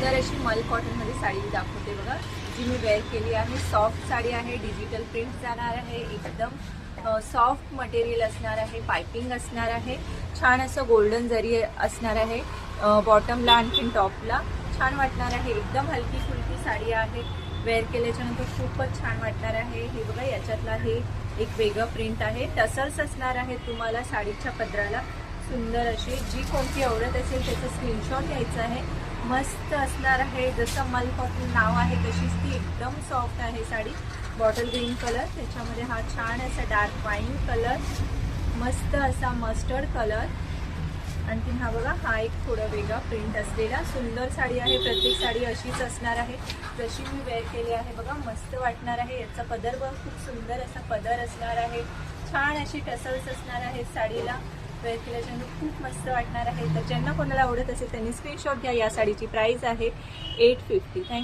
सुंदर अशी मल कॉटनमध्ये साडी दाखवते बघा, जी मी वेअर केली आहे। सॉफ्ट साडी आहे, डिजिटल प्रिंट जाणार आहे, एकदम सॉफ्ट मटेरियल असणार आहे, पाइपिंग असणार आहे, छान असं गोल्डन जरी असणार आहे। बॉटमला आणखीन टॉपला छान वाटणार आहे, एकदम हलकी फुलकी साडी आहे। वेअर केल्याच्यानंतर खूपच छान वाटणार आहे। हे बघा, याच्यातला हे एक वेगळं प्रिंट आहे, टसल्स असणार आहे तुम्हाला साडीच्या पदराला सुंदर अशी। जी कोणती आवडत असेल त्याचा स्क्रीनशॉट घ्यायचा आहे। मस्त असणार आहे, जसं मल कॉटन नाव आहे तशीच ती एकदम सॉफ्ट आहे साडी। बॉटल ग्रीन कलर, त्याच्यामध्ये हा छान असा डार्क वाईन कलर, मस्त असा मस्टर्ड कलर, आणखीन हा बघा, हा एक थोडा वेगळा प्रिंट असलेला सुंदर साडी आहे। प्रत्येक साडी अशीच असणार आहे जशी मी वेअर केली आहे बघा, मस्त वाटणार आहे। याचा पदर बघ, खूप सुंदर असा पदर असणार आहे, छान अशी टसल्स असणार आहेत साडीला। वेअर केल्याच्यानंतर खूप मस्त वाटणार आहे। तर ज्यांना कोणाला आवडत असेल त्यांनी स्क्रीनशॉट घ्या। या साडीची प्राइस आहे 850। थँक्यू।